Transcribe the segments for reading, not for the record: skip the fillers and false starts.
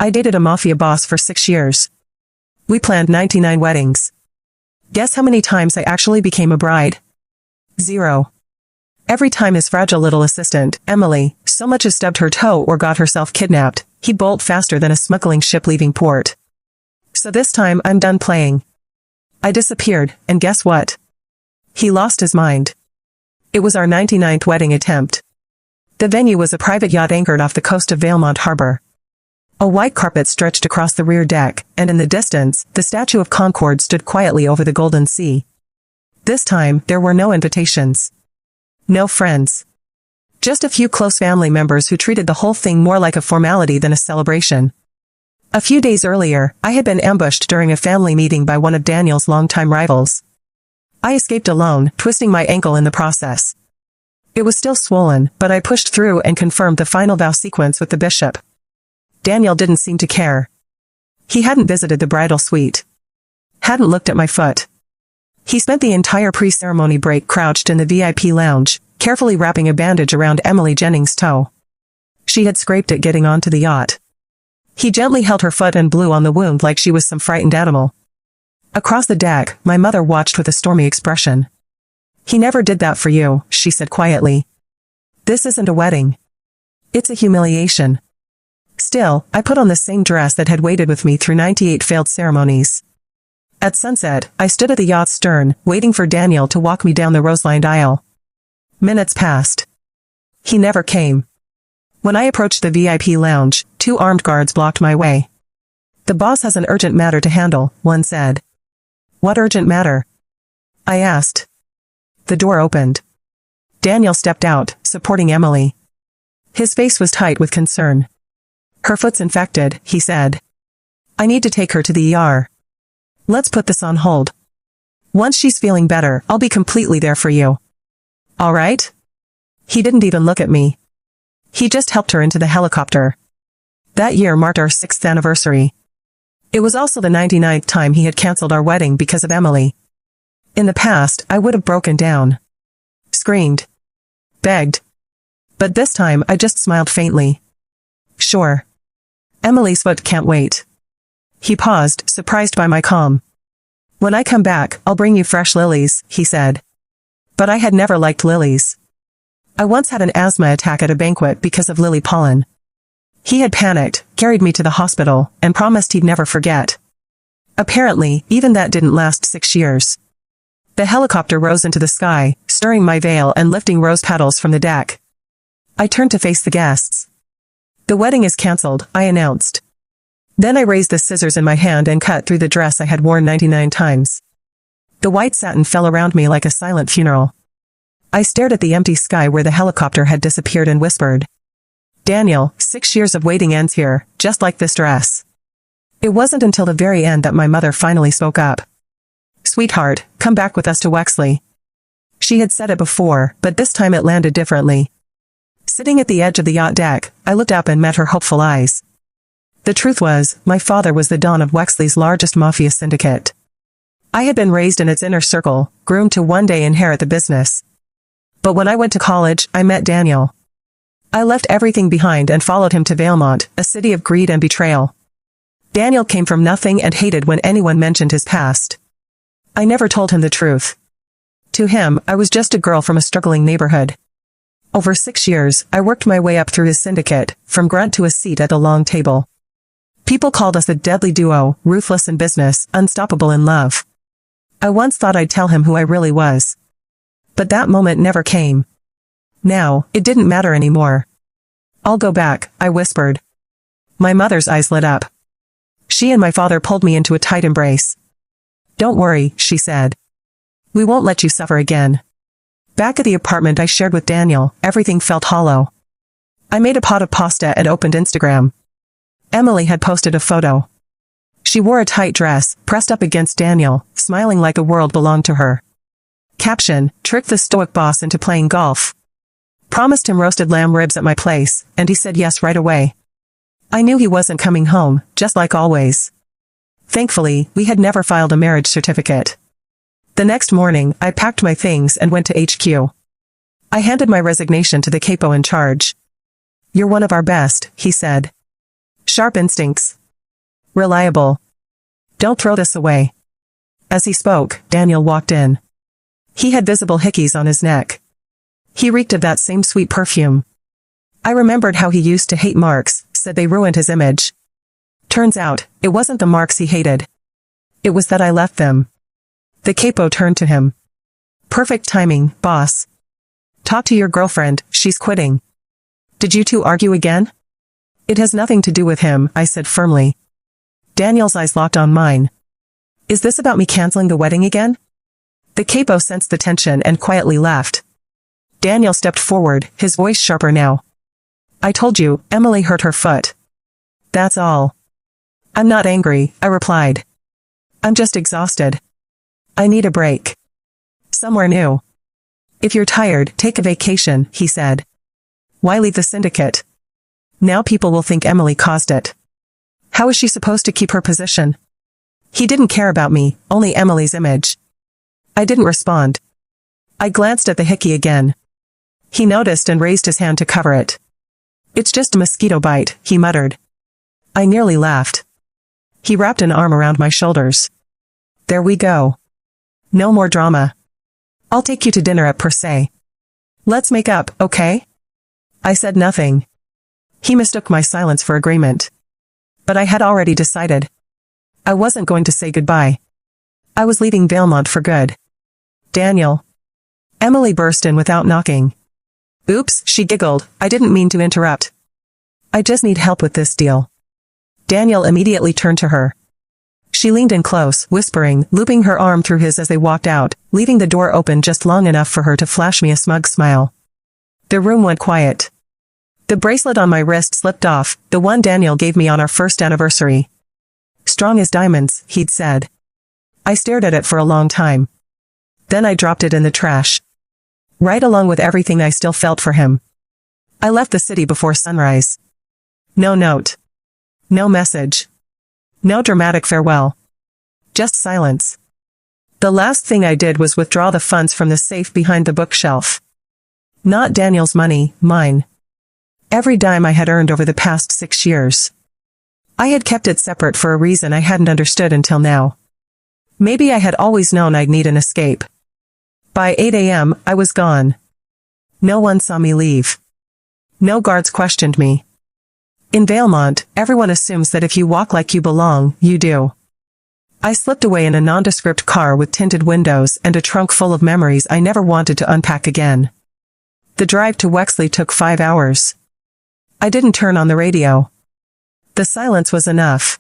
I dated a mafia boss for 6 years. We planned 99 weddings. Guess how many times I actually became a bride? 0. Every time his fragile little assistant, Emily, so much as stubbed her toe or got herself kidnapped, he'd bolt faster than a smuggling ship leaving port. So this time I'm done playing. I disappeared, and guess what? He lost his mind. It was our 99th wedding attempt. The venue was a private yacht anchored off the coast of Valemont Harbor. A white carpet stretched across the rear deck, and in the distance, the Statue of Concord stood quietly over the golden sea. This time, there were no invitations. No friends. Just a few close family members who treated the whole thing more like a formality than a celebration. A few days earlier, I had been ambushed during a family meeting by one of Daniel's longtime rivals. I escaped alone, twisting my ankle in the process. It was still swollen, but I pushed through and confirmed the final vow sequence with the bishop. Daniel didn't seem to care. He hadn't visited the bridal suite. Hadn't looked at my foot. He spent the entire pre-ceremony break crouched in the VIP lounge, carefully wrapping a bandage around Emily Jennings' toe. She had scraped it getting onto the yacht. He gently held her foot and blew on the wound like she was some frightened animal. Across the deck, my mother watched with a stormy expression. "He never did that for you," she said quietly. "This isn't a wedding. It's a humiliation." Still, I put on the same dress that had waited with me through 98 failed ceremonies. At sunset, I stood at the yacht's stern, waiting for Daniel to walk me down the rose-lined aisle. Minutes passed. He never came. When I approached the VIP lounge, 2 armed guards blocked my way. "The boss has an urgent matter to handle," one said. "What urgent matter?" I asked. The door opened. Daniel stepped out, supporting Emily. His face was tight with concern. "Her foot's infected," he said. "I need to take her to the ER. Let's put this on hold. Once she's feeling better, I'll be completely there for you. All right?" He didn't even look at me. He just helped her into the helicopter. That year marked our 6th anniversary. It was also the 99th time he had canceled our wedding because of Emily. In the past, I would have broken down. Screamed. Begged. But this time I just smiled faintly. "Sure. Emily's foot can't wait." He paused, surprised by my calm. "When I come back, I'll bring you fresh lilies," he said. But I had never liked lilies. I once had an asthma attack at a banquet because of lily pollen. He had panicked, carried me to the hospital, and promised he'd never forget. Apparently, even that didn't last 6 years. The helicopter rose into the sky, stirring my veil and lifting rose petals from the deck. I turned to face the guests. "The wedding is cancelled," I announced. Then I raised the scissors in my hand and cut through the dress I had worn 99 times. The white satin fell around me like a silent funeral. I stared at the empty sky where the helicopter had disappeared and whispered, "Daniel, 6 years of waiting ends here, just like this dress." It wasn't until the very end that my mother finally spoke up. "Sweetheart, come back with us to Wexley." She had said it before, but this time it landed differently. Sitting at the edge of the yacht deck, I looked up and met her hopeful eyes. The truth was, my father was the don of Wexley's largest mafia syndicate. I had been raised in its inner circle, groomed to one day inherit the business. But when I went to college, I met Daniel. I left everything behind and followed him to Valemont, a city of greed and betrayal. Daniel came from nothing and hated when anyone mentioned his past. I never told him the truth. To him, I was just a girl from a struggling neighborhood. Over 6 years, I worked my way up through his syndicate, from grunt to a seat at the long table. People called us a deadly duo, ruthless in business, unstoppable in love. I once thought I'd tell him who I really was. But that moment never came. Now, it didn't matter anymore. "I'll go back," I whispered. My mother's eyes lit up. She and my father pulled me into a tight embrace. "Don't worry," she said. "We won't let you suffer again." Back at the apartment I shared with Daniel, everything felt hollow. I made a pot of pasta and opened Instagram. Emily had posted a photo. She wore a tight dress, pressed up against Daniel, smiling like the world belonged to her. Caption: "Tricked the stoic boss into playing golf. Promised him roasted lamb ribs at my place, and he said yes right away." I knew he wasn't coming home, just like always. Thankfully, we had never filed a marriage certificate. The next morning, I packed my things and went to HQ. I handed my resignation to the capo in charge. "You're one of our best," he said. Sharp instincts. Reliable. Don't throw this away. As he spoke, Daniel walked in. He had visible hickeys on his neck. He reeked of that same sweet perfume. I remembered how he used to hate marks, said they ruined his image. Turns out, it wasn't the marks he hated. It was that I left them. The capo turned to him. Perfect timing, boss. Talk to your girlfriend, she's quitting. Did you two argue again? It has nothing to do with him, I said firmly. Daniel's eyes locked on mine. Is this about me canceling the wedding again? The capo sensed the tension and quietly laughed. Daniel stepped forward, his voice sharper now. I told you, Emily hurt her foot. That's all. I'm not angry, I replied. I'm just exhausted. I need a break. Somewhere new. If you're tired, take a vacation, he said. Why leave the syndicate? Now people will think Emily caused it. How is she supposed to keep her position? He didn't care about me, only Emily's image. I didn't respond. I glanced at the hickey again. He noticed and raised his hand to cover it. It's just a mosquito bite, he muttered. I nearly laughed. He wrapped an arm around my shoulders. There we go. No more drama. I'll take you to dinner at Per Se. Let's make up, okay? I said nothing. He mistook my silence for agreement. But I had already decided. I wasn't going to say goodbye. I was leaving Valemont for good. Daniel. Emily burst in without knocking. Oops, she giggled, I didn't mean to interrupt. I just need help with this deal. Daniel immediately turned to her. She leaned in close, whispering, looping her arm through his as they walked out, leaving the door open just long enough for her to flash me a smug smile. The room went quiet. The bracelet on my wrist slipped off, the one Daniel gave me on our first anniversary. Strong as diamonds, he'd said. I stared at it for a long time. Then I dropped it in the trash. Right along with everything I still felt for him. I left the city before sunrise. No note. No message. No dramatic farewell. Just silence. The last thing I did was withdraw the funds from the safe behind the bookshelf. Not Daniel's money, mine. Every dime I had earned over the past 6 years. I had kept it separate for a reason I hadn't understood until now. Maybe I had always known I'd need an escape. By 8 a.m., I was gone. No one saw me leave. No guards questioned me. In Valemont, everyone assumes that if you walk like you belong, you do. I slipped away in a nondescript car with tinted windows and a trunk full of memories I never wanted to unpack again. The drive to Wexley took 5 hours. I didn't turn on the radio. The silence was enough.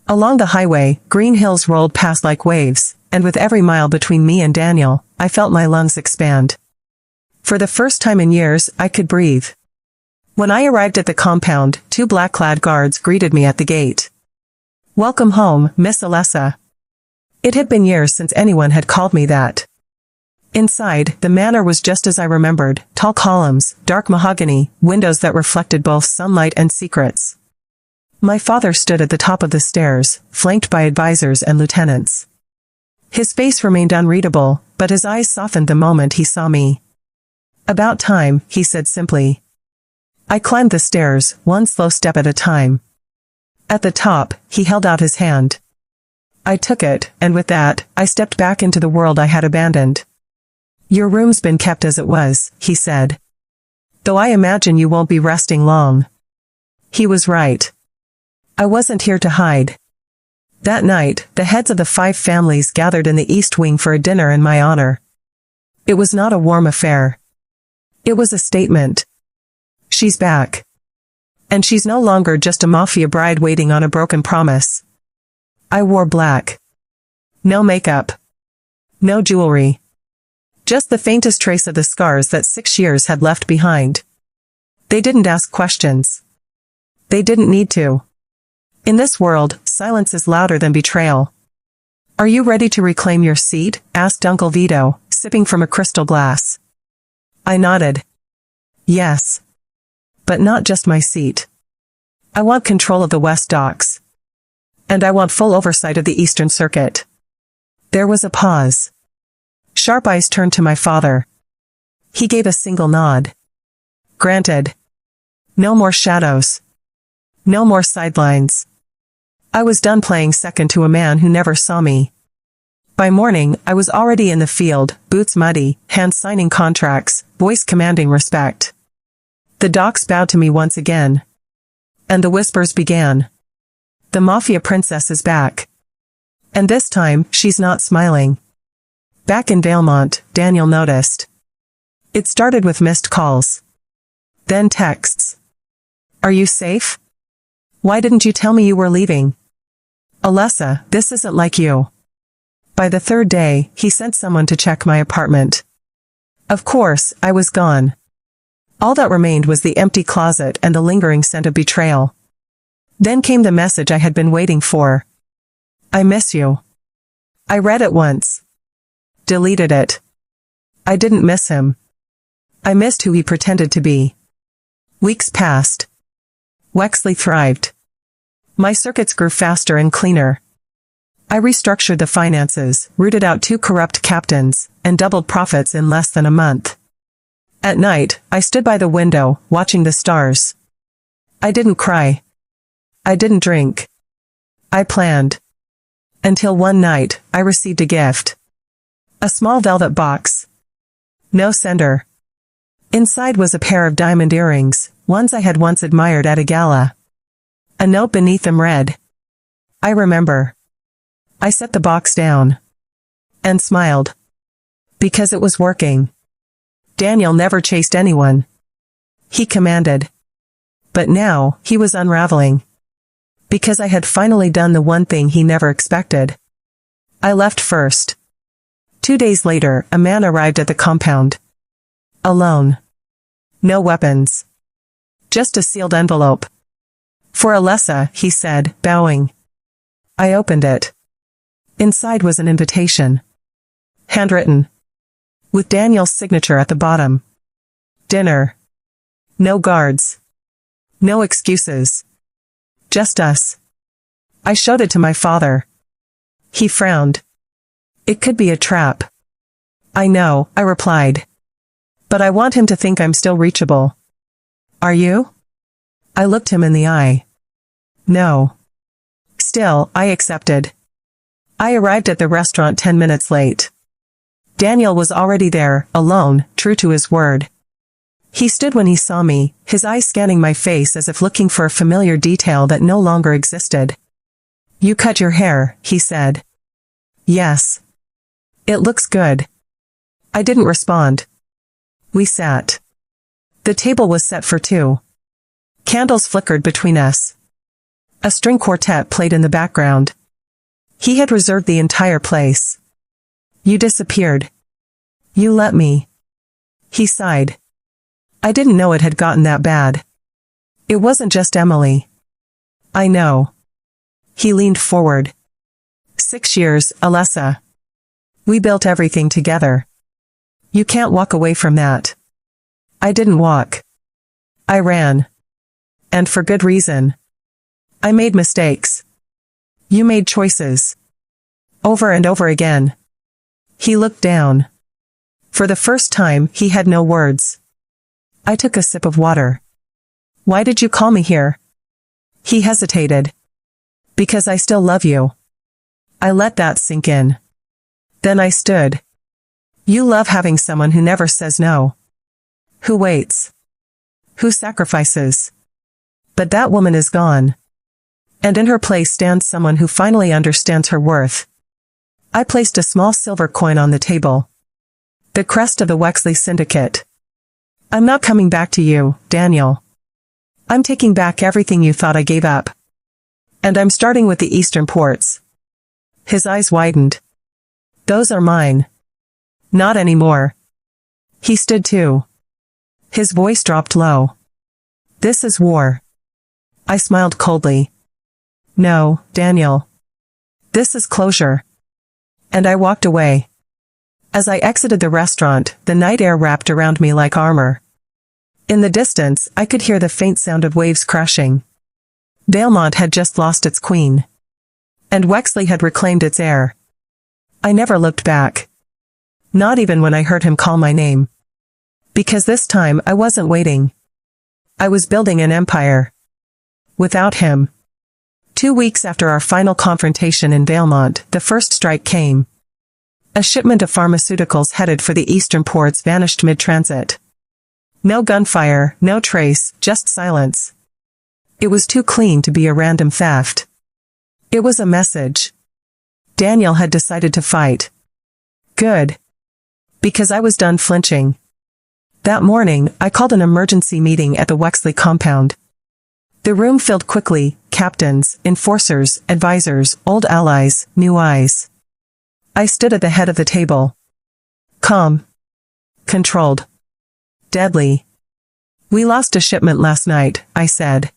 Along the highway, green hills rolled past like waves, and with every mile between me and Daniel, I felt my lungs expand. For the first time in years, I could breathe. When I arrived at the compound, 2 black-clad guards greeted me at the gate. Welcome home, Miss Alessa. It had been years since anyone had called me that. Inside, the manor was just as I remembered, tall columns, dark mahogany, windows that reflected both sunlight and secrets. My father stood at the top of the stairs, flanked by advisors and lieutenants. His face remained unreadable, but his eyes softened the moment he saw me. About time, he said simply. I climbed the stairs, one slow step at a time. At the top, he held out his hand. I took it, and with that, I stepped back into the world I had abandoned. Your room's been kept as it was, he said. Though I imagine you won't be resting long. He was right. I wasn't here to hide. That night, the heads of the 5 families gathered in the East Wing for a dinner in my honor. It was not a warm affair. It was a statement. She's back. And she's no longer just a mafia bride waiting on a broken promise. I wore black. No makeup. No jewelry. Just the faintest trace of the scars that 6 years had left behind. They didn't ask questions. They didn't need to. In this world, silence is louder than betrayal. Are you ready to reclaim your seat? Asked Uncle Vito, sipping from a crystal glass. I nodded. Yes. But not just my seat. I want control of the West Docks. And I want full oversight of the Eastern Circuit. There was a pause. Sharp eyes turned to my father. He gave a single nod. Granted. No more shadows. No more sidelines. I was done playing second to a man who never saw me. By morning, I was already in the field, boots muddy, hands signing contracts, voice commanding respect. The docs bowed to me once again. And the whispers began. The mafia princess is back. And this time, she's not smiling. Back in Valemont, Daniel noticed. It started with missed calls. Then texts. Are you safe? Why didn't you tell me you were leaving? Alessa, this isn't like you. By the third day, he sent someone to check my apartment. Of course, I was gone. All that remained was the empty closet and the lingering scent of betrayal. Then came the message I had been waiting for. I miss you. I read it once. Deleted it. I didn't miss him. I missed who he pretended to be. Weeks passed. Wexley thrived. My circuits grew faster and cleaner. I restructured the finances, rooted out 2 corrupt captains, and doubled profits in less than a month. At night, I stood by the window, watching the stars. I didn't cry. I didn't drink. I planned. Until one night, I received a gift. A small velvet box. No sender. Inside was a pair of diamond earrings, ones I had once admired at a gala. A note beneath them read, I remember. I set the box down. And smiled. Because it was working. Daniel never chased anyone. He commanded. But now, he was unraveling. Because I had finally done the one thing he never expected. I left first. 2 days later, a man arrived at the compound. Alone. No weapons. Just a sealed envelope. For Alessa, he said, bowing. I opened it. Inside was an invitation. Handwritten. With Daniel's signature at the bottom. Dinner. No guards. No excuses. Just us. I showed it to my father. He frowned. It could be a trap. I know, I replied. But I want him to think I'm still reachable. Are you? I looked him in the eye. No. Still, I accepted. I arrived at the restaurant 10 minutes late. Daniel was already there, alone, true to his word. He stood when he saw me, his eyes scanning my face as if looking for a familiar detail that no longer existed. You cut your hair, he said. Yes. It looks good. I didn't respond. We sat. The table was set for 2. Candles flickered between us. A string quartet played in the background. He had reserved the entire place. You disappeared. You let me. He sighed. I didn't know it had gotten that bad. It wasn't just Emily. I know. He leaned forward. 6 years, Alessa. We built everything together. You can't walk away from that. I didn't walk. I ran. And for good reason. I made mistakes. You made choices. Over and over again. He looked down. For the first time, he had no words. I took a sip of water. Why did you call me here? He hesitated. Because I still love you. I let that sink in. Then I stood. You love having someone who never says no. Who waits. Who sacrifices. But that woman is gone. And in her place stands someone who finally understands her worth. I placed a small silver coin on the table. The crest of the Wexley Syndicate. I'm not coming back to you, Daniel. I'm taking back everything you thought I gave up. And I'm starting with the Eastern ports. His eyes widened. Those are mine. Not anymore. He stood too. His voice dropped low. This is war. I smiled coldly. No, Daniel. This is closure. And I walked away. As I exited the restaurant, the night air wrapped around me like armor. In the distance, I could hear the faint sound of waves crashing. Valemont had just lost its queen. And Wexley had reclaimed its heir. I never looked back. Not even when I heard him call my name. Because this time I wasn't waiting. I was building an empire. without him. 2 weeks after our final confrontation in Valemont, the first strike came. A shipment of pharmaceuticals headed for the eastern ports vanished mid-transit. No gunfire, no trace, just silence. It was too clean to be a random theft. It was a message. Daniel had decided to fight. Good. Because I was done flinching. That morning, I called an emergency meeting at the Wexley compound. The room filled quickly, captains, enforcers, advisors, old allies, new eyes. I stood at the head of the table. Calm. Controlled. Deadly. We lost a shipment last night, I said.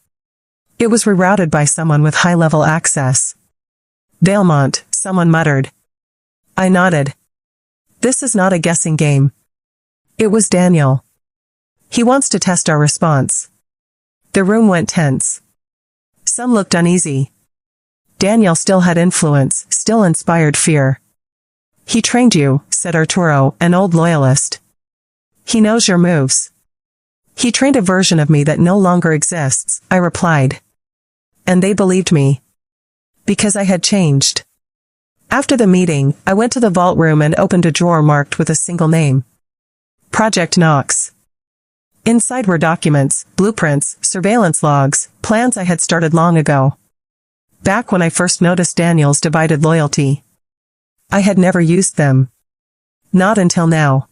It was rerouted by someone with high-level access. Valemont, someone muttered. I nodded. This is not a guessing game. It was Daniel. He wants to test our response. The room went tense. Some looked uneasy. Daniel still had influence, still inspired fear. He trained you, said Arturo, an old loyalist. He knows your moves. He trained a version of me that no longer exists, I replied. And they believed me. Because I had changed. After the meeting, I went to the vault room and opened a drawer marked with a single name. Project Knox. Inside were documents, blueprints, surveillance logs, plans I had started long ago. Back when I first noticed Daniel's divided loyalty. I had never used them. Not until now.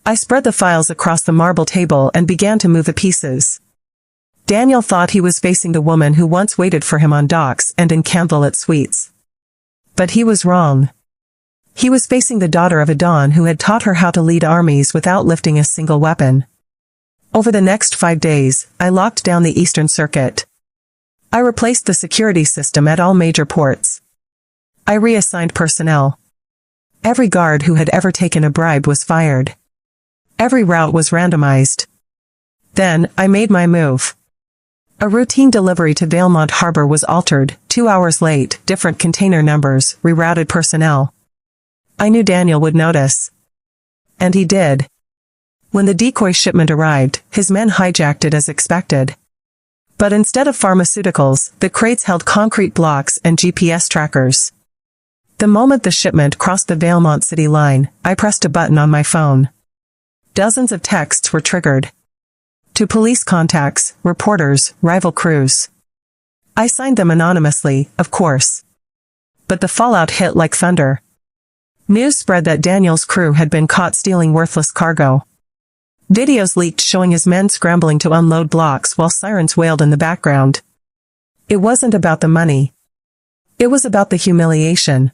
I spread the files across the marble table and began to move the pieces. Daniel thought he was facing the woman who once waited for him on docks and in Candlelit Suites. But he was wrong. He was facing the daughter of a Don who had taught her how to lead armies without lifting a single weapon. Over the next 5 days, I locked down the Eastern Circuit. I replaced the security system at all major ports. I reassigned personnel. Every guard who had ever taken a bribe was fired. Every route was randomized. Then, I made my move. A routine delivery to Valemont Harbor was altered, 2 hours late, different container numbers, rerouted personnel. I knew Daniel would notice. And he did. When the decoy shipment arrived, his men hijacked it as expected. But instead of pharmaceuticals, the crates held concrete blocks and GPS trackers. The moment the shipment crossed the Valemont city line, I pressed a button on my phone. Dozens of texts were triggered. To police contacts, reporters, rival crews. I signed them anonymously, of course. But the fallout hit like thunder. News spread that Daniel's crew had been caught stealing worthless cargo. Videos leaked showing his men scrambling to unload blocks while sirens wailed in the background. It wasn't about the money. It was about the humiliation.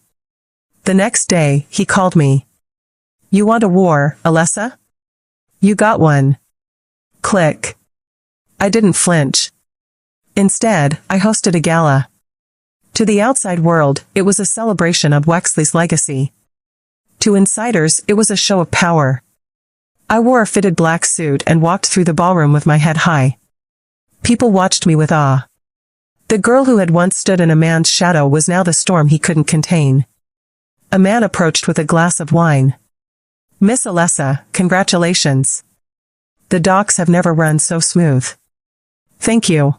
The next day, he called me. You want a war, Alessa? You got one. Click. I didn't flinch. Instead, I hosted a gala. To the outside world, it was a celebration of Wexley's legacy. To insiders, it was a show of power. I wore a fitted black suit and walked through the ballroom with my head high. People watched me with awe. The girl who had once stood in a man's shadow was now the storm he couldn't contain. A man approached with a glass of wine. Miss Alessa, congratulations. The docks have never run so smooth. Thank you.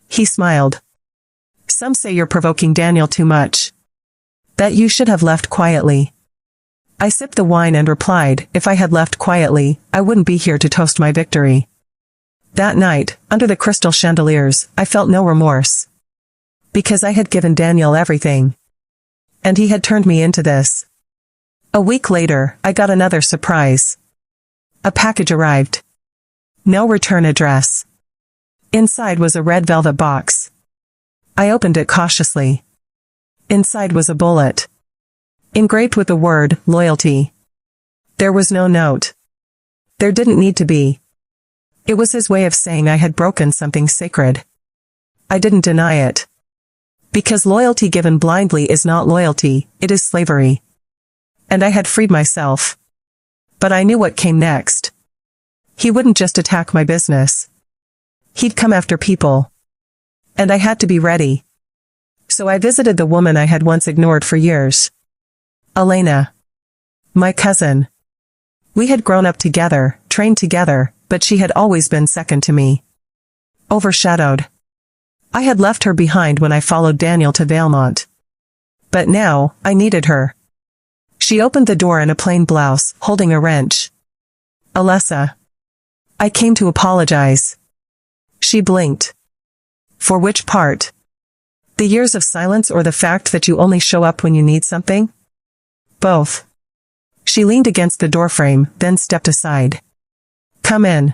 He smiled. Some say you're provoking Daniel too much. That you should have left quietly. I sipped the wine and replied, if I had left quietly, I wouldn't be here to toast my victory. That night, under the crystal chandeliers, I felt no remorse. Because I had given Daniel everything. And he had turned me into this. A week later, I got another surprise. A package arrived. No return address. Inside was a red velvet box. I opened it cautiously. Inside was a bullet. Engraved with the word, loyalty. There was no note. There didn't need to be. It was his way of saying I had broken something sacred. I didn't deny it. Because loyalty given blindly is not loyalty, it is slavery. And I had freed myself. But I knew what came next. He wouldn't just attack my business. He'd come after people. And I had to be ready. So I visited the woman I had once ignored for years. Elena. My cousin. We had grown up together, trained together, but she had always been second to me. Overshadowed. I had left her behind when I followed Daniel to Valemont. But now, I needed her. She opened the door in a plain blouse, holding a wrench. Alessa. I came to apologize. She blinked. For which part? The years of silence or the fact that you only show up when you need something? Both. She leaned against the doorframe, then stepped aside. Come in.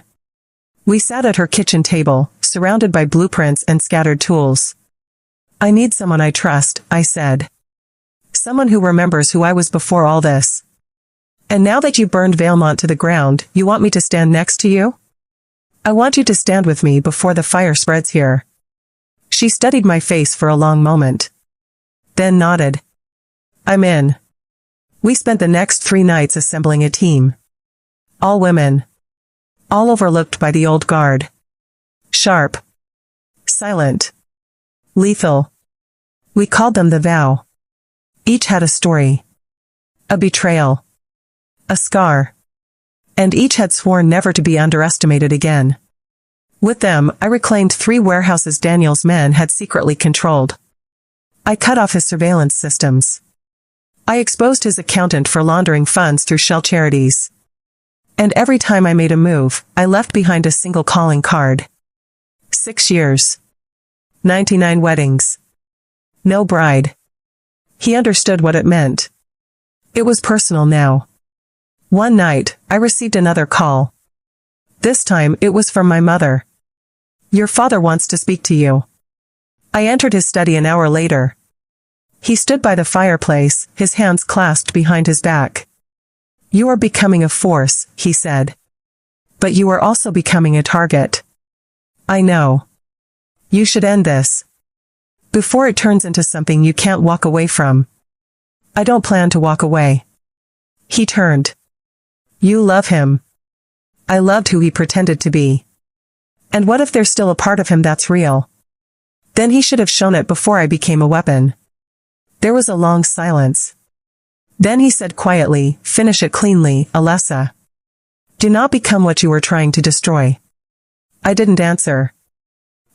We sat at her kitchen table, surrounded by blueprints and scattered tools. I need someone I trust, I said. Someone who remembers who I was before all this. And now that you burned Valemont to the ground, you want me to stand next to you? I want you to stand with me before the fire spreads here. She studied my face for a long moment. Then nodded. I'm in. We spent the next 3 nights assembling a team. All women. All overlooked by the old guard. Sharp. Silent. Lethal. We called them the Vow. Each had a story. A betrayal. A scar. And each had sworn never to be underestimated again. With them, I reclaimed 3 warehouses Daniel's men had secretly controlled. I cut off his surveillance systems. I exposed his accountant for laundering funds through shell charities. And every time I made a move, I left behind a single calling card. 6 years. 99 weddings. No bride. He understood what it meant. It was personal now. One night, I received another call. This time, it was from my mother. Your father wants to speak to you. I entered his study an hour later. He stood by the fireplace, his hands clasped behind his back. You are becoming a force, he said. But you are also becoming a target. I know. You should end this. Before it turns into something you can't walk away from. I don't plan to walk away. He turned. You love him. I loved who he pretended to be. And what if there's still a part of him that's real? Then he should have shown it before I became a weapon. There was a long silence. Then he said quietly, finish it cleanly, Alessa. Do not become what you were trying to destroy. I didn't answer.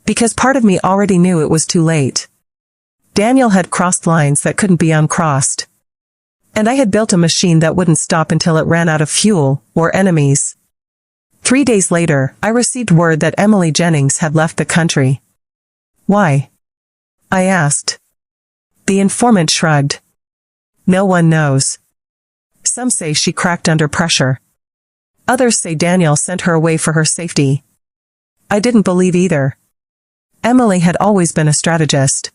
Because part of me already knew it was too late. Daniel had crossed lines that couldn't be uncrossed. And I had built a machine that wouldn't stop until it ran out of fuel, or enemies. 3 days later, I received word that Emily Jennings had left the country. Why? I asked. The informant shrugged. No one knows. Some say she cracked under pressure. Others say Daniel sent her away for her safety. I didn't believe either. Emily had always been a strategist.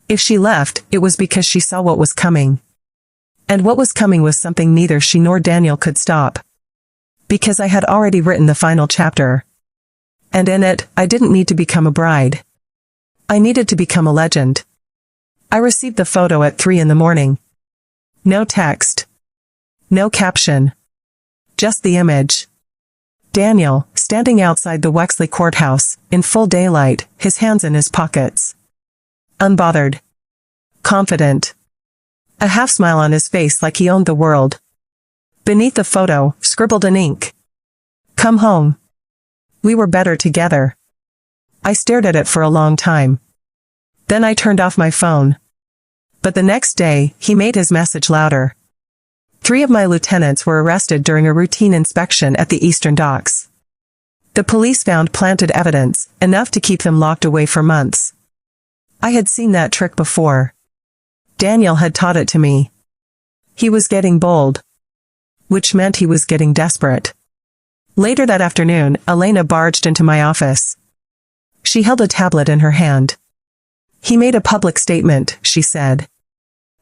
If she left, it was because she saw what was coming. And what was coming was something neither she nor Daniel could stop. Because I had already written the final chapter. And in it, I didn't need to become a bride. I needed to become a legend. I received the photo at 3 in the morning. No text. No caption. Just the image. Daniel, standing outside the Wexley courthouse, in full daylight, his hands in his pockets. Unbothered. Confident. A half smile on his face like he owned the world. Beneath the photo, scribbled in ink. Come home. We were better together. I stared at it for a long time. Then I turned off my phone. But the next day, he made his message louder. 3 of my lieutenants were arrested during a routine inspection at the Eastern Docks. The police found planted evidence, enough to keep them locked away for months. I had seen that trick before. Daniel had taught it to me. He was getting bold. Which meant he was getting desperate. Later that afternoon, Elena barged into my office. She held a tablet in her hand. He made a public statement, she said.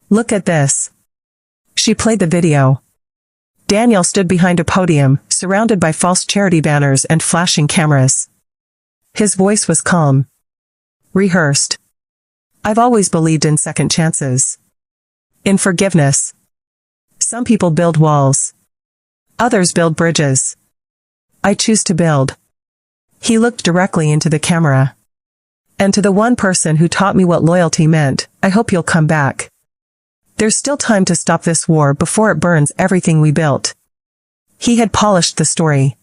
Look at this. She played the video. Daniel stood behind a podium, surrounded by false charity banners and flashing cameras. His voice was calm. Rehearsed. I've always believed in second chances. In forgiveness. Some people build walls. Others build bridges. I choose to build. He looked directly into the camera. And to the one person who taught me what loyalty meant, I hope you'll come back. There's still time to stop this war before it burns everything we built. He had polished the story.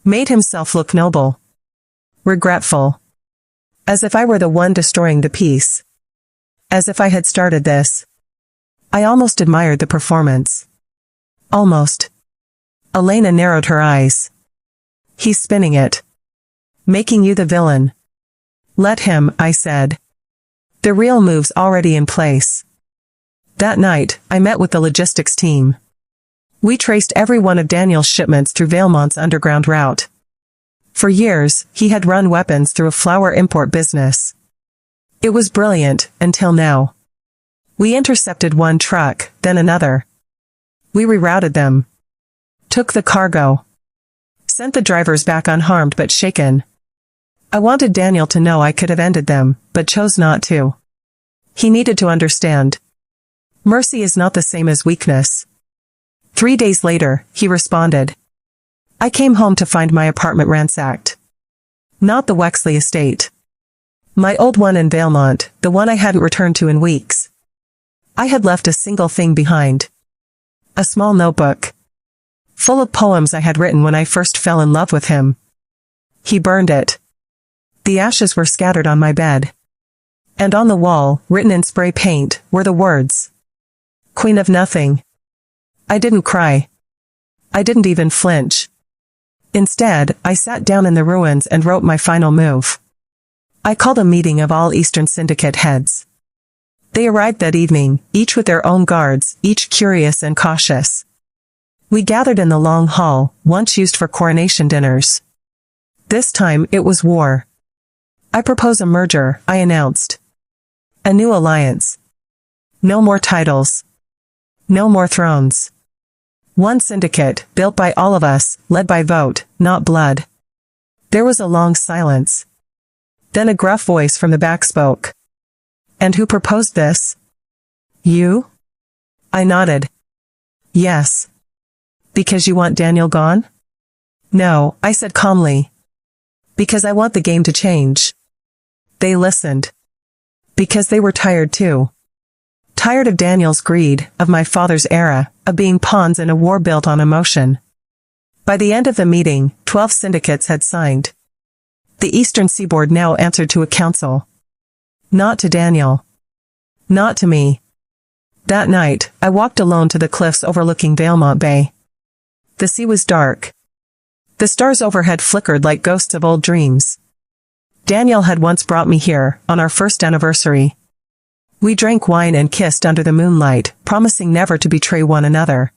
Made himself look noble. Regretful. As if I were the one destroying the peace. As if I had started this. I almost admired the performance. Almost. Elena narrowed her eyes. He's spinning it. Making you the villain. Let him, I said. The real move's already in place. That night, I met with the logistics team. We traced every one of Daniel's shipments through Vailmont's underground route. For years, he had run weapons through a flower import business. It was brilliant, until now. We intercepted one truck, then another. We rerouted them. Took the cargo. Sent the drivers back unharmed but shaken. I wanted Daniel to know I could have ended them, but chose not to. He needed to understand. Mercy is not the same as weakness. 3 days later, he responded. I came home to find my apartment ransacked. Not the Wexley estate. My old one in Vailmont, the one I hadn't returned to in weeks. I had left a single thing behind. A small notebook. Full of poems I had written when I first fell in love with him. He burned it. The ashes were scattered on my bed. And on the wall, written in spray paint, were the words. Queen of Nothing. I didn't cry. I didn't even flinch. Instead, I sat down in the ruins and wrote my final move. I called a meeting of all Eastern Syndicate heads. They arrived that evening, each with their own guards, each curious and cautious. We gathered in the long hall, once used for coronation dinners. This time, it was war. I propose a merger, I announced. A new alliance. No more titles. No more thrones. One syndicate, built by all of us, led by vote, not blood. There was a long silence. Then a gruff voice from the back spoke. And who proposed this? You? I nodded. Yes. Because you want Daniel gone? No, I said calmly. Because I want the game to change. They listened. Because they were tired too. Tired of Daniel's greed, of my father's era, of being pawns in a war built on emotion. By the end of the meeting, 12 syndicates had signed. The Eastern Seaboard now answered to a council. Not to Daniel. Not to me. That night, I walked alone to the cliffs overlooking Vailmont Bay. The sea was dark. The stars overhead flickered like ghosts of old dreams. Daniel had once brought me here, on our first anniversary. We drank wine and kissed under the moonlight, promising never to betray one another.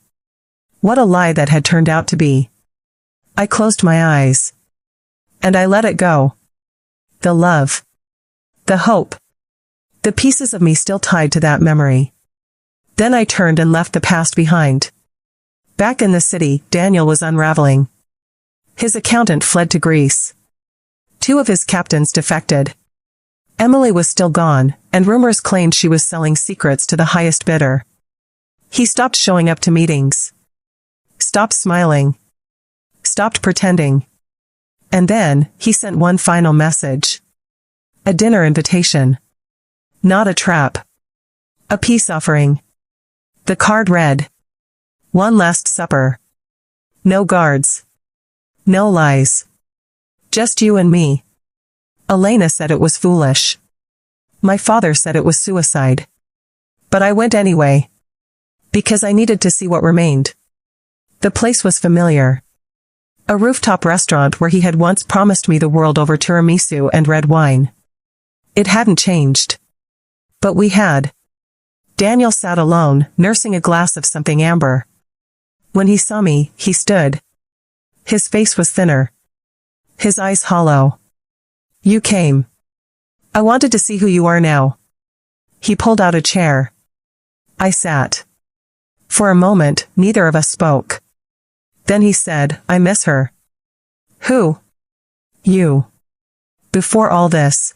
What a lie that had turned out to be. I closed my eyes. And I let it go. The love. The hope. The pieces of me still tied to that memory. Then I turned and left the past behind. Back in the city, Daniel was unraveling. His accountant fled to Greece. 2 of his captains defected. Emily was still gone, and rumors claimed she was selling secrets to the highest bidder. He stopped showing up to meetings. Stopped smiling. Stopped pretending. And then, he sent one final message. A dinner invitation. Not a trap. A peace offering. The card read. One last supper. No guards. No lies. Just you and me. Elena said it was foolish. My father said it was suicide. But I went anyway. Because I needed to see what remained. The place was familiar. A rooftop restaurant where he had once promised me the world over tiramisu and red wine. It hadn't changed. But we had. Daniel sat alone, nursing a glass of something amber. When he saw me, he stood. His face was thinner. His eyes hollow. You came. I wanted to see who you are now. He pulled out a chair. I sat. For a moment, neither of us spoke. Then he said, I miss her. Who? You. Before all this.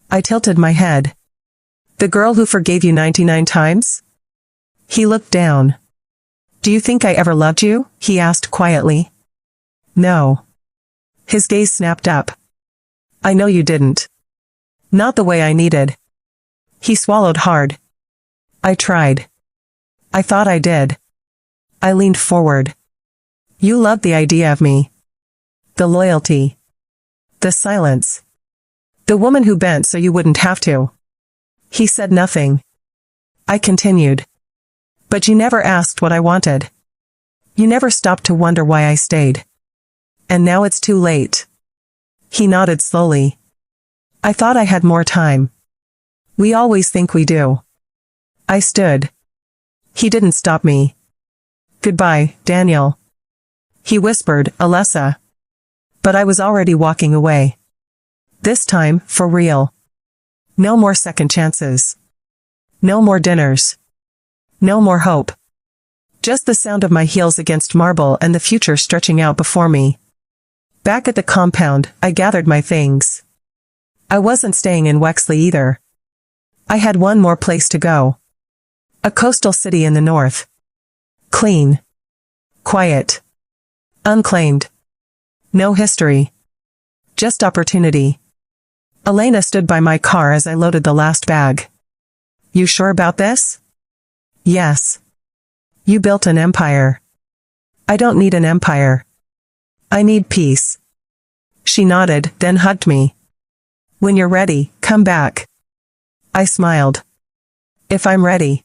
I tilted my head. The girl who forgave you 99 times? He looked down. Do you think I ever loved you? He asked quietly. No. His gaze snapped up. I know you didn't. Not the way I needed. He swallowed hard. I tried. I thought I did. I leaned forward. You loved the idea of me. The loyalty. The silence. The woman who bent so you wouldn't have to. He said nothing. I continued. But you never asked what I wanted. You never stopped to wonder why I stayed. And now it's too late. He nodded slowly. I thought I had more time. We always think we do. I stood. He didn't stop me. Goodbye, Daniel. He whispered, Alessa. But I was already walking away. This time, for real. No more second chances. No more dinners. No more hope. Just the sound of my heels against marble and the future stretching out before me. Back at the compound, I gathered my things. I wasn't staying in Wexley either. I had one more place to go. A coastal city in the north. Clean. Quiet. Unclaimed. No history. Just opportunity. Elena stood by my car as I loaded the last bag. You sure about this? Yes. You built an empire. I don't need an empire. I need peace. She nodded, then hugged me. When you're ready, come back. I smiled. If I'm ready.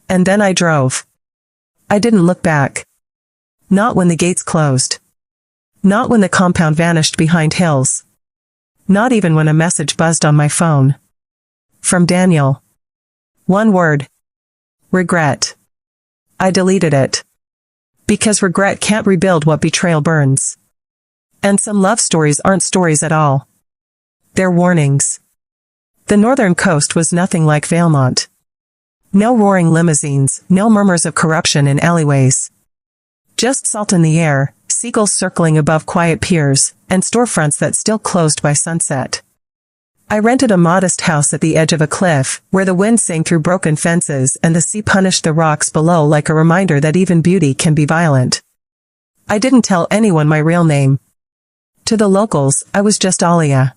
And then I drove. I didn't look back. Not when the gates closed. Not when the compound vanished behind hills. Not even when a message buzzed on my phone. From Daniel. One word. Regret. I deleted it. Because regret can't rebuild what betrayal burns. And some love stories aren't stories at all. They're warnings. The northern coast was nothing like Valemont. No roaring limousines, no murmurs of corruption in alleyways. Just salt in the air, seagulls circling above quiet piers, and storefronts that still closed by sunset. I rented a modest house at the edge of a cliff, where the wind sang through broken fences and the sea punished the rocks below like a reminder that even beauty can be violent. I didn't tell anyone my real name. To the locals, I was just Alia.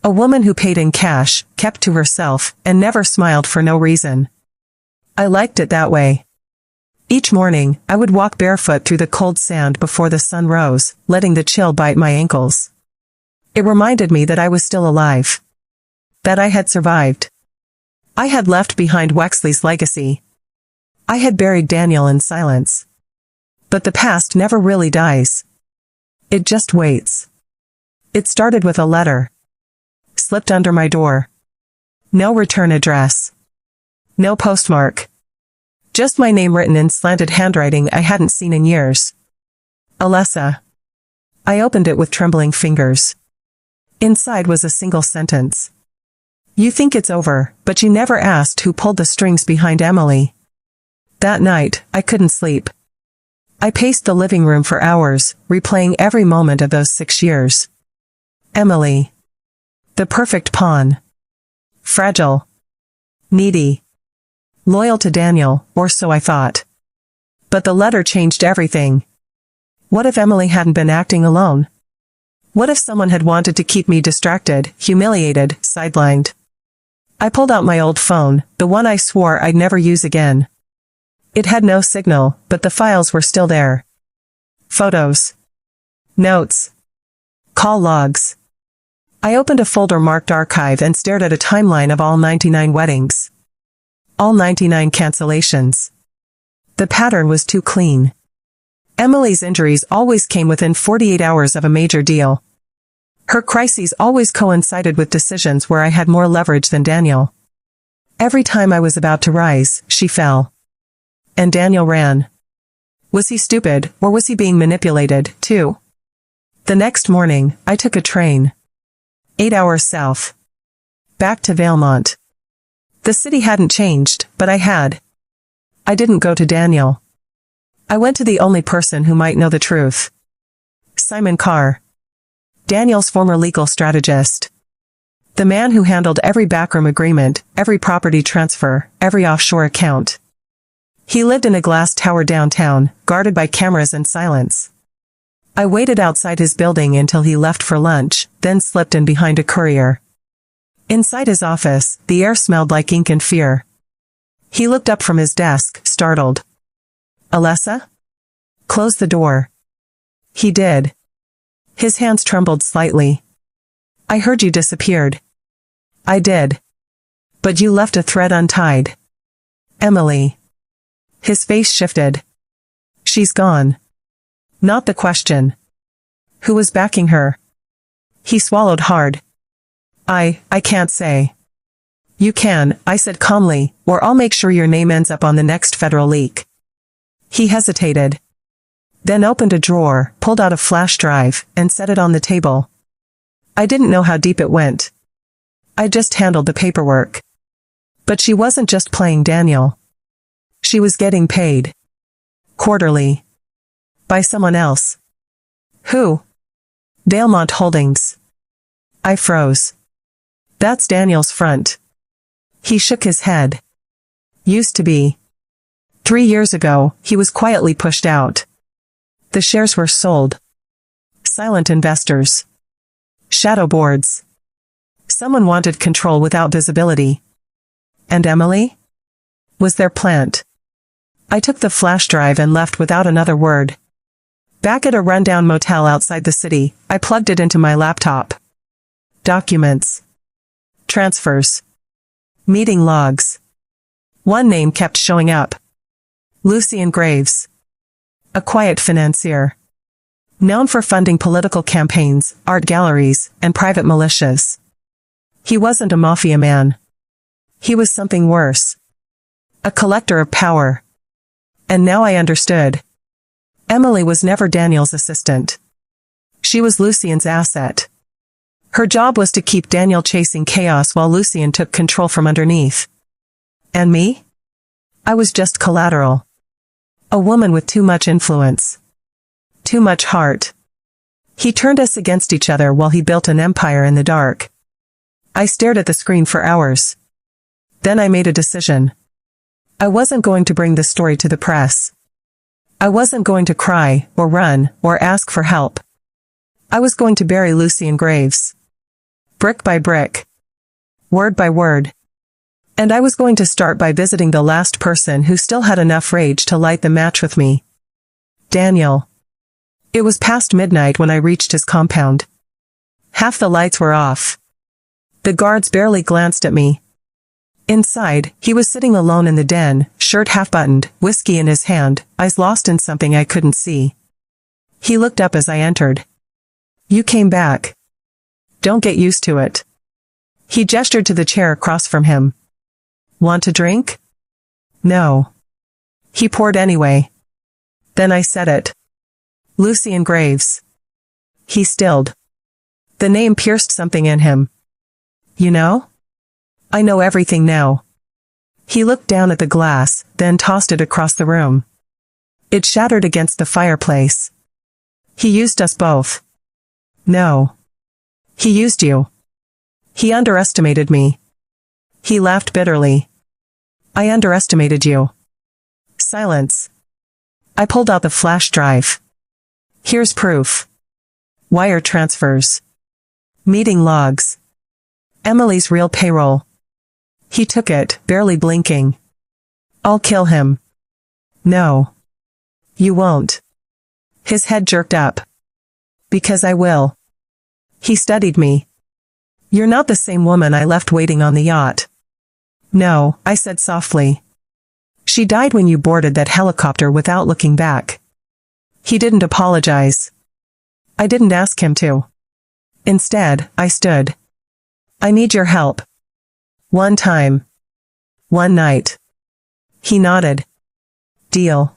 A woman who paid in cash, kept to herself, and never smiled for no reason. I liked it that way. Each morning, I would walk barefoot through the cold sand before the sun rose, letting the chill bite my ankles. It reminded me that I was still alive. That I had survived. I had left behind Wexley's legacy. I had buried Daniel in silence. But the past never really dies. It just waits. It started with a letter. Slipped under my door. No return address. No postmark. Just my name written in slanted handwriting I hadn't seen in years. Alessa. I opened it with trembling fingers. Inside was a single sentence. You think it's over, but you never asked who pulled the strings behind Emily. That night, I couldn't sleep. I paced the living room for hours, replaying every moment of those 6 years. Emily. The perfect pawn. Fragile. Needy. Loyal to Daniel, or so I thought. But the letter changed everything. What if Emily hadn't been acting alone? What if someone had wanted to keep me distracted, humiliated, sidelined? I pulled out my old phone, the one I swore I'd never use again. It had no signal, but the files were still there. Photos. Notes. Call logs. I opened a folder marked archive and stared at a timeline of all 99 weddings. All 99 cancellations. The pattern was too clean. Emily's injuries always came within 48 hours of a major deal. Her crises always coincided with decisions where I had more leverage than Daniel. Every time I was about to rise, she fell. And Daniel ran. Was he stupid, or was he being manipulated, too? The next morning, I took a train. 8 hours south. Back to Valemont. The city hadn't changed, but I had. I didn't go to Daniel. I went to the only person who might know the truth. Simon Carr. Daniel's former legal strategist. The man who handled every backroom agreement, every property transfer, every offshore account. He lived in a glass tower downtown, guarded by cameras and silence. I waited outside his building until he left for lunch, then slipped in behind a courier. Inside his office, the air smelled like ink and fear. He looked up from his desk, startled. Alessa? Close the door. He did. His hands trembled slightly. I heard you disappeared. I did. But you left a thread untied. Emily. His face shifted. She's gone. Not the question. Who was backing her? He swallowed hard. I can't say. You can, I said calmly, or I'll make sure your name ends up on the next federal leak. He hesitated. Then opened a drawer, pulled out a flash drive, and set it on the table. I didn't know how deep it went. I just handled the paperwork. But she wasn't just playing Daniel. She was getting paid. Quarterly. By someone else. Who? Valemont Holdings. I froze. That's Daniel's front. He shook his head. Used to be. 3 years ago, he was quietly pushed out. The shares were sold. Silent investors. Shadow boards. Someone wanted control without visibility. And Emily? Was their plant. I took the flash drive and left without another word. Back at a rundown motel outside the city, I plugged it into my laptop. Documents. Transfers. Meeting logs. One name kept showing up. Lucien Graves. A quiet financier. Known for funding political campaigns, art galleries, and private militias. He wasn't a mafia man. He was something worse. A collector of power. And now I understood. Emily was never Daniel's assistant. She was Lucien's asset. Her job was to keep Daniel chasing chaos while Lucien took control from underneath. And me? I was just collateral. A woman with too much influence. Too much heart. He turned us against each other while he built an empire in the dark. I stared at the screen for hours. Then I made a decision. I wasn't going to bring the story to the press. I wasn't going to cry, or run, or ask for help. I was going to bury Lucien Graves. Brick by brick. Word by word. And I was going to start by visiting the last person who still had enough rage to light the match with me. Daniel. It was past midnight when I reached his compound. Half the lights were off. The guards barely glanced at me. Inside, he was sitting alone in the den, shirt half-buttoned, whiskey in his hand, eyes lost in something I couldn't see. He looked up as I entered. You came back. Don't get used to it. He gestured to the chair across from him. Want a drink? No. He poured anyway. Then I said it. Lucien Graves. He stilled. The name pierced something in him. You know? I know everything now. He looked down at the glass, then tossed it across the room. It shattered against the fireplace. He used us both. No. He used you. He underestimated me. He laughed bitterly. I underestimated you. Silence. I pulled out the flash drive. Here's proof. Wire transfers. Meeting logs. Emily's real payroll. He took it, barely blinking. I'll kill him. No. You won't. His head jerked up. Because I will. He studied me. You're not the same woman I left waiting on the yacht. No, I said softly. She died when you boarded that helicopter without looking back. He didn't apologize. I didn't ask him to. Instead, I stood. I need your help. One time. One night. He nodded. Deal.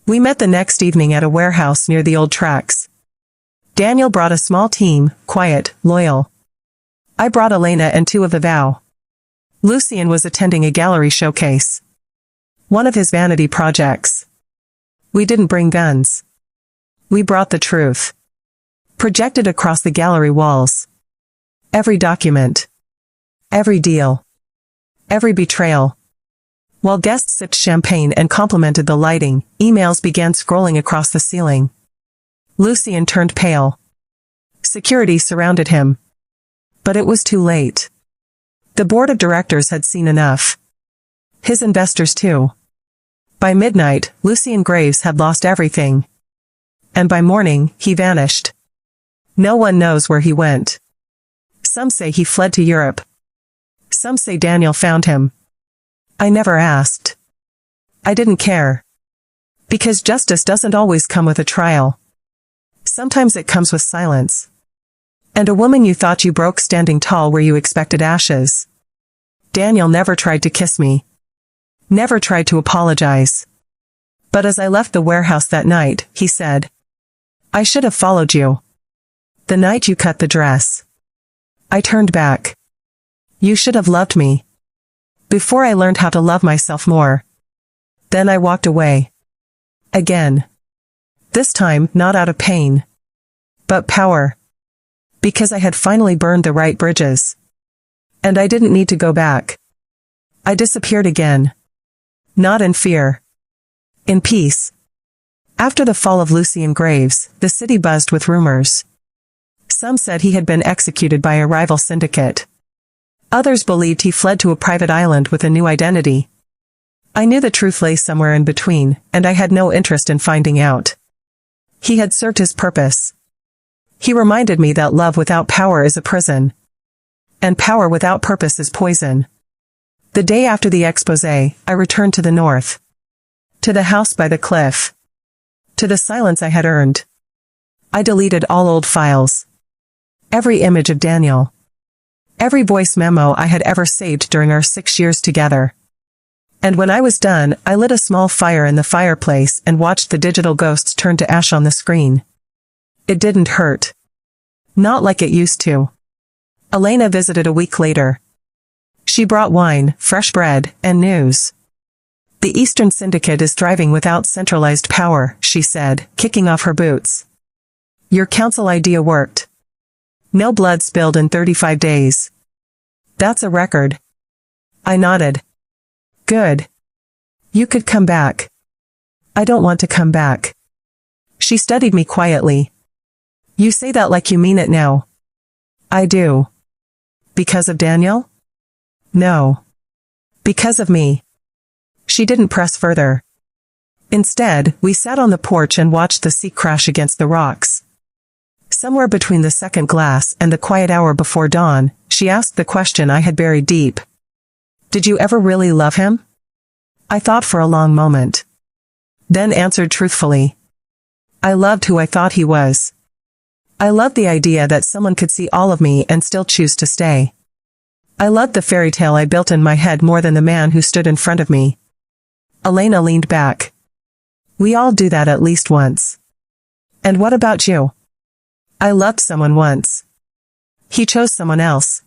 We met the next evening at a warehouse near the old tracks. Daniel brought a small team, quiet, loyal. I brought Elena and two of the vow. Lucien was attending a gallery showcase. One of his vanity projects. We didn't bring guns. We brought the truth. Projected across the gallery walls. Every document. Every deal. Every betrayal. While guests sipped champagne and complimented the lighting, emails began scrolling across the ceiling. Lucien turned pale. Security surrounded him. But it was too late. The board of directors had seen enough. His investors too. By midnight, Lucien Graves had lost everything. And by morning, he vanished. No one knows where he went. Some say he fled to Europe. Some say Daniel found him. I never asked. I didn't care. Because justice doesn't always come with a trial. Sometimes it comes with silence. And a woman you thought you broke standing tall where you expected ashes. Daniel never tried to kiss me. Never tried to apologize. But as I left the warehouse that night, he said, "I should have followed you. The night you cut the dress." I turned back. "You should have loved me. Before I learned how to love myself more." Then I walked away. Again. This time, not out of pain. But power. Because I had finally burned the right bridges. And I didn't need to go back. I disappeared again. Not in fear. In peace. After the fall of Lucien Graves, the city buzzed with rumors. Some said he had been executed by a rival syndicate. Others believed he fled to a private island with a new identity. I knew the truth lay somewhere in between, and I had no interest in finding out. He had served his purpose. He reminded me that love without power is a prison. And power without purpose is poison. The day after the expose, I returned to the north. To the house by the cliff. To the silence I had earned. I deleted all old files. Every image of Daniel. Every voice memo I had ever saved during our 6 years together. And when I was done, I lit a small fire in the fireplace and watched the digital ghosts turn to ash on the screen. It didn't hurt. Not like it used to. Elena visited a week later. She brought wine, fresh bread, and news. "The Eastern Syndicate is thriving without centralized power," she said, kicking off her boots. "Your council idea worked. No blood spilled in 35 days. That's a record." I nodded. "Good. You could come back." "I don't want to come back." She studied me quietly. "You say that like you mean it now." "I do." "Because of Daniel?" "No. Because of me." She didn't press further. Instead, we sat on the porch and watched the sea crash against the rocks. Somewhere between the second glass and the quiet hour before dawn, she asked the question I had buried deep. "Did you ever really love him?" I thought for a long moment. Then answered truthfully. "I loved who I thought he was. I loved the idea that someone could see all of me and still choose to stay. I loved the fairy tale I built in my head more than the man who stood in front of me." Elena leaned back. "We all do that at least once." "And what about you?" "I loved someone once. He chose someone else.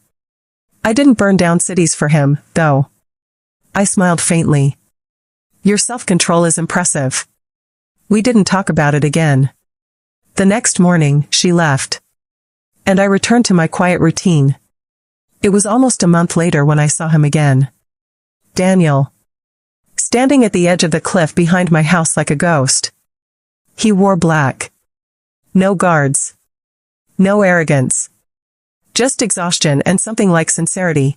I didn't burn down cities for him, though." I smiled faintly. "Your self-control is impressive." We didn't talk about it again. The next morning, she left. And I returned to my quiet routine. It was almost a month later when I saw him again. Daniel. Standing at the edge of the cliff behind my house like a ghost. He wore black. No guards. No arrogance. Just exhaustion and something like sincerity.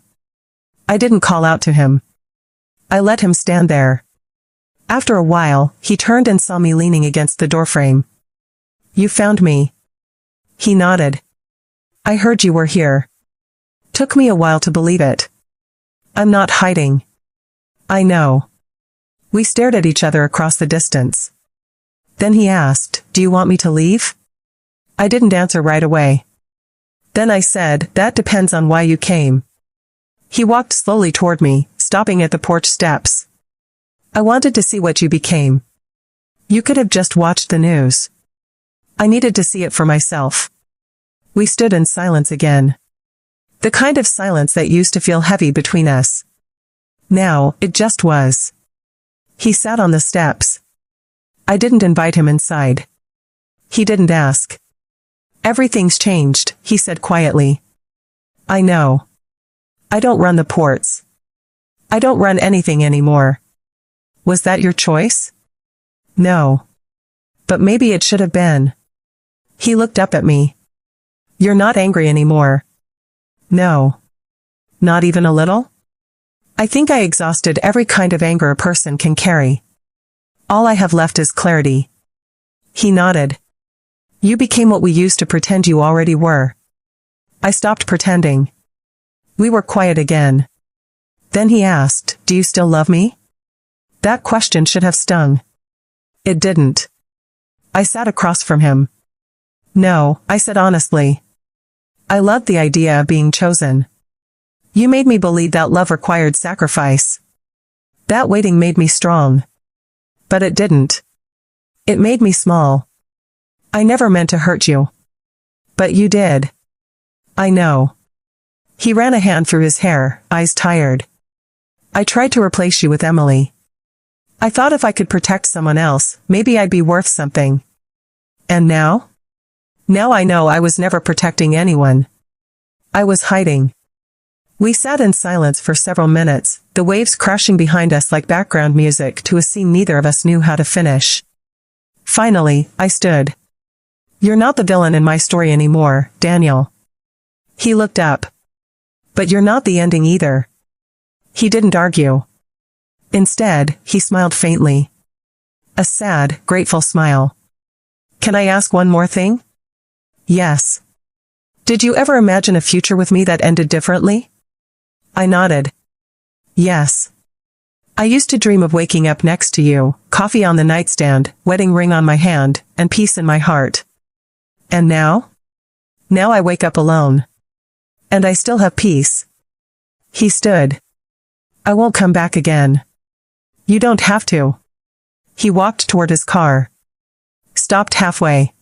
I didn't call out to him. I let him stand there. After a while, he turned and saw me leaning against the doorframe. "You found me." He nodded. "I heard you were here." Took me a while to believe it. "I'm not hiding." "I know." We stared at each other across the distance. Then he asked, "Do you want me to leave?" I didn't answer right away. Then I said, "That depends on why you came." He walked slowly toward me, stopping at the porch steps. "I wanted to see what you became. You could have just watched the news. I needed to see it for myself." We stood in silence again. The kind of silence that used to feel heavy between us. Now, it just was. He sat on the steps. I didn't invite him inside. He didn't ask. "Everything's changed," he said quietly. "I know. I don't run the ports. I don't run anything anymore." "Was that your choice?" "No. But maybe it should have been." He looked up at me. "You're not angry anymore." "No. Not even a little?" "I think I exhausted every kind of anger a person can carry. All I have left is clarity." He nodded. "You became what we used to pretend you already were. I stopped pretending. We were quiet again. Then he asked, "Do you still love me?" That question should have stung. It didn't. I sat across from him. "No," I said honestly. "I loved the idea of being chosen. You made me believe that love required sacrifice. That waiting made me strong. But it didn't. It made me small. I never meant to hurt you. But you did. I know." He ran a hand through his hair, eyes tired. "I tried to replace you with Emily. I thought if I could protect someone else, maybe I'd be worth something. And now? Now I know I was never protecting anyone. I was hiding." We sat in silence for several minutes, the waves crashing behind us like background music to a scene neither of us knew how to finish. Finally, I stood. "You're not the villain in my story anymore, Daniel." He looked up. "But you're not the ending either." He didn't argue. Instead, he smiled faintly. A sad, grateful smile. "Can I ask one more thing?" "Yes." "Did you ever imagine a future with me that ended differently?" I nodded. "Yes. I used to dream of waking up next to you, coffee on the nightstand, wedding ring on my hand, and peace in my heart. And now? Now I wake up alone. And I still have peace." He stood. "I won't come back again." "You don't have to." He walked toward his car. Stopped halfway.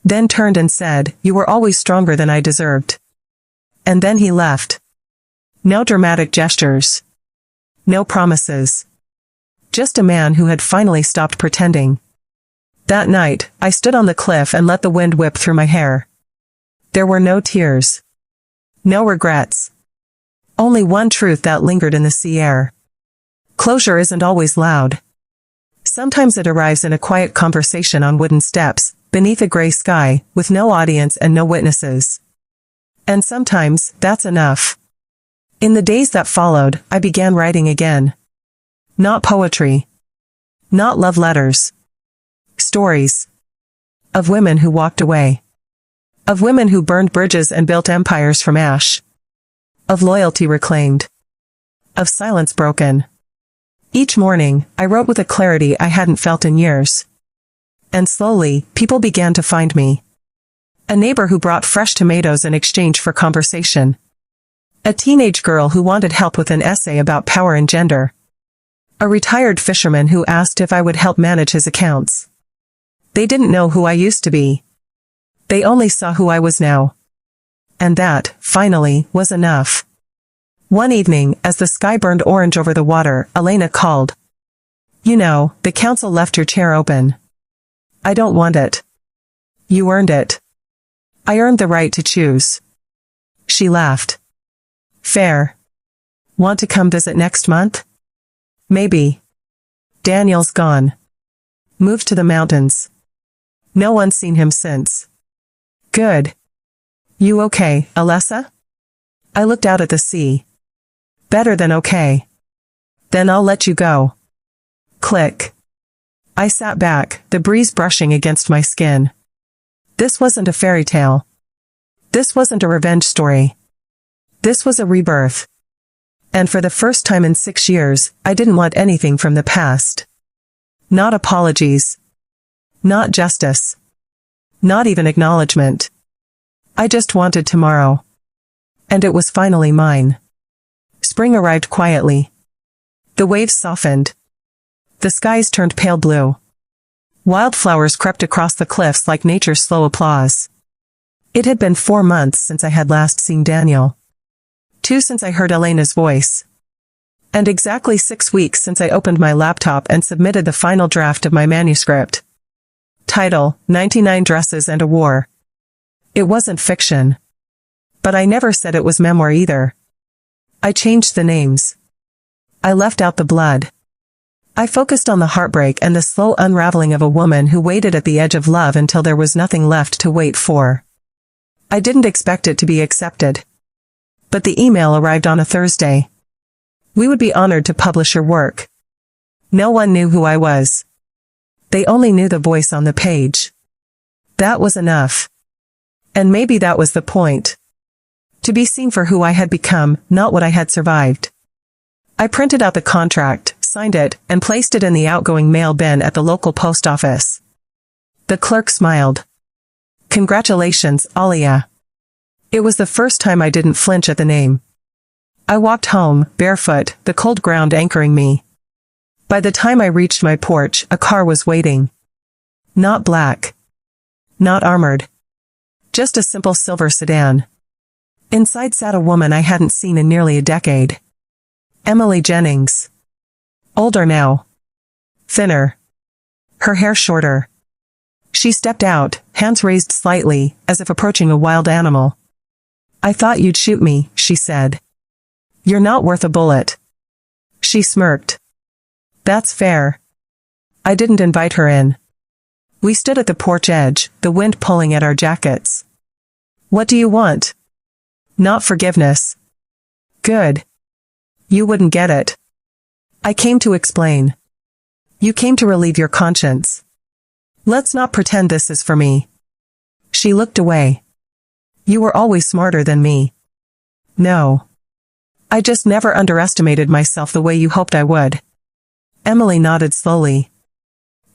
Then turned and said, "You were always stronger than I deserved." And then he left. No dramatic gestures. No promises. Just a man who had finally stopped pretending. That night, I stood on the cliff and let the wind whip through my hair. There were no tears. No regrets. Only one truth that lingered in the sea air. Closure isn't always loud. Sometimes it arrives in a quiet conversation on wooden steps, beneath a gray sky, with no audience and no witnesses. And sometimes, that's enough. In the days that followed, I began writing again. Not poetry. Not love letters. Stories. Of women who walked away. Of women who burned bridges and built empires from ash. Of loyalty reclaimed. Of silence broken. Each morning, I wrote with a clarity I hadn't felt in years. And slowly, people began to find me. A neighbor who brought fresh tomatoes in exchange for conversation. A teenage girl who wanted help with an essay about power and gender. A retired fisherman who asked if I would help manage his accounts. They didn't know who I used to be. They only saw who I was now. And that, finally, was enough. One evening, as the sky burned orange over the water, Elena called. "You know, the council left your chair open. I don't want it. You earned it. I earned the right to choose." She laughed. "Fair. Want to come visit next month?" "Maybe." Daniel's gone. Moved to the mountains. No one's seen him since. "Good. You okay, Alessa?" I looked out at the sea. "Better than okay." "Then I'll let you go." Click. I sat back, the breeze brushing against my skin. This wasn't a fairy tale. This wasn't a revenge story. This was a rebirth. And for the first time in 6 years, I didn't want anything from the past. Not apologies. Not justice. Not even acknowledgement. I just wanted tomorrow. And it was finally mine. Spring arrived quietly. The waves softened. The skies turned pale blue. Wildflowers crept across the cliffs like nature's slow applause. It had been 4 months since I had last seen Daniel. 2 since I heard Elena's voice. And exactly 6 weeks since I opened my laptop and submitted the final draft of my manuscript. Title, 99 Dresses and a War. It wasn't fiction. But I never said it was memoir either. I changed the names. I left out the blood. I focused on the heartbreak and the slow unraveling of a woman who waited at the edge of love until there was nothing left to wait for. I didn't expect it to be accepted. But the email arrived on a Thursday. "We would be honored to publish your work." No one knew who I was. They only knew the voice on the page. That was enough. And maybe that was the point. To be seen for who I had become, not what I had survived. I printed out the contract, signed it, and placed it in the outgoing mail bin at the local post office. The clerk smiled. Congratulations, Alia. It was the first time I didn't flinch at the name. I walked home, barefoot, the cold ground anchoring me. By the time I reached my porch, a car was waiting. Not black. Not armored. Just a simple silver sedan. Inside sat a woman I hadn't seen in nearly a decade. Emily Jennings. Older now. Thinner. Her hair shorter. She stepped out, hands raised slightly, as if approaching a wild animal. I thought you'd shoot me, she said. You're not worth a bullet. She smirked. That's fair. I didn't invite her in. We stood at the porch edge, the wind pulling at our jackets. What do you want? Not forgiveness. Good. You wouldn't get it. I came to explain. You came to relieve your conscience. Let's not pretend this is for me. She looked away. You were always smarter than me. No. I just never underestimated myself the way you hoped I would. Emily nodded slowly.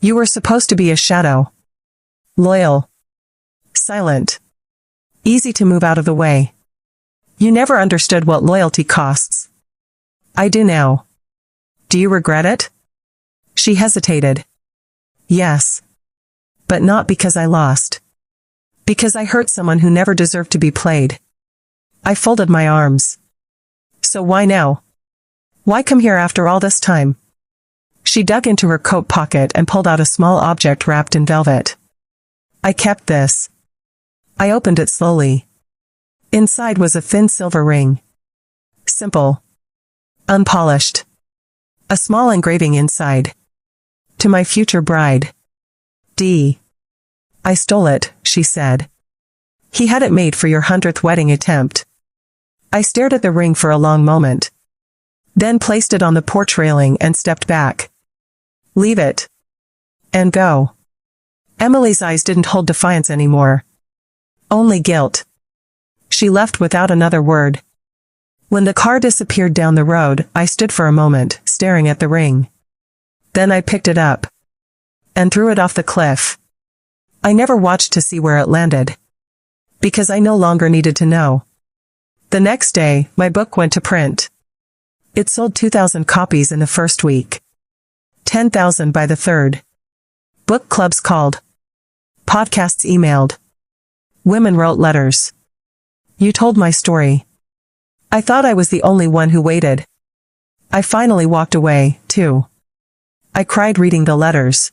You were supposed to be a shadow. Loyal. Silent. Easy to move out of the way. You never understood what loyalty costs. I do now. Do you regret it? She hesitated. Yes. But not because I lost. Because I hurt someone who never deserved to be played. I folded my arms. So why now? Why come here after all this time? She dug into her coat pocket and pulled out a small object wrapped in velvet. I kept this. I opened it slowly. Inside was a thin silver ring. Simple. Unpolished. A small engraving inside. To my future bride. D. I stole it, she said. He had it made for your 100th wedding attempt. I stared at the ring for a long moment. Then placed it on the porch railing and stepped back. Leave it. And go. Emily's eyes didn't hold defiance anymore. Only guilt. She left without another word. When the car disappeared down the road, I stood for a moment, staring at the ring. Then I picked it up. And threw it off the cliff. I never watched to see where it landed. Because I no longer needed to know. The next day, my book went to print. It sold 2,000 copies in the first week. 10,000 by the third. Book clubs called. Podcasts emailed. Women wrote letters. You told my story. I thought I was the only one who waited. I finally walked away, too. I cried reading the letters.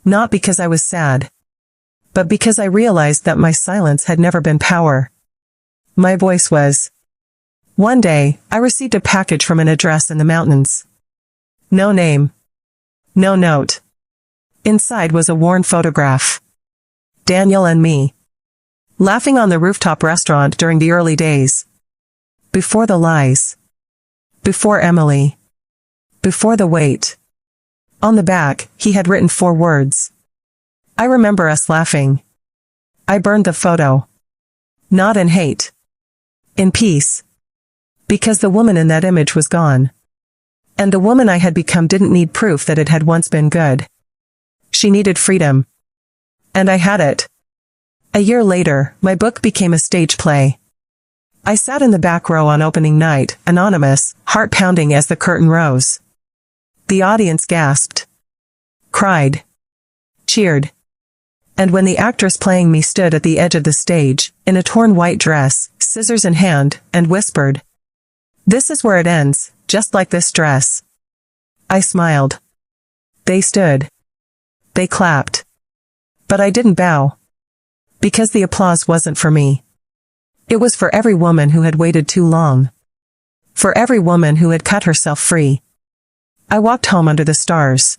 Not because I was sad. But because I realized that my silence had never been power. My voice was. One day, I received a package from an address in the mountains. No name. No note. Inside was a worn photograph. Daniel and me. Laughing on the rooftop restaurant during the early days. Before the lies. Before Emily. Before the wait. On the back, he had written 4 words. I remember us laughing. I burned the photo. Not in hate. In peace. Because the woman in that image was gone. And the woman I had become didn't need proof that it had once been good. She needed freedom. And I had it. A year later, my book became a stage play. I sat in the back row on opening night, anonymous, heart pounding as the curtain rose. The audience gasped. Cried. Cheered. And when the actress playing me stood at the edge of the stage, in a torn white dress, scissors in hand, and whispered, "This is where it ends, just like this dress." I smiled. They stood. They clapped. But I didn't bow. Because the applause wasn't for me. It was for every woman who had waited too long. For every woman who had cut herself free. I walked home under the stars.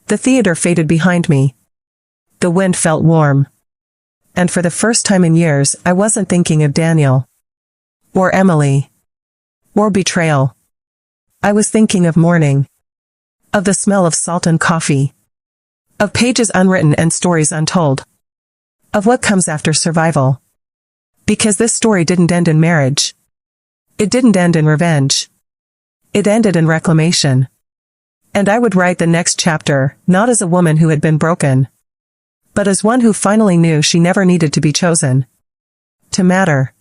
The theater faded behind me. The wind felt warm. And for the first time in years, I wasn't thinking of Daniel. Or Emily. Or betrayal. I was thinking of morning. Of the smell of salt and coffee. Of pages unwritten and stories untold. Of what comes after survival. Because this story didn't end in marriage. It didn't end in revenge. It ended in reclamation. And I would write the next chapter, not as a woman who had been broken, but as one who finally knew she never needed to be chosen to matter.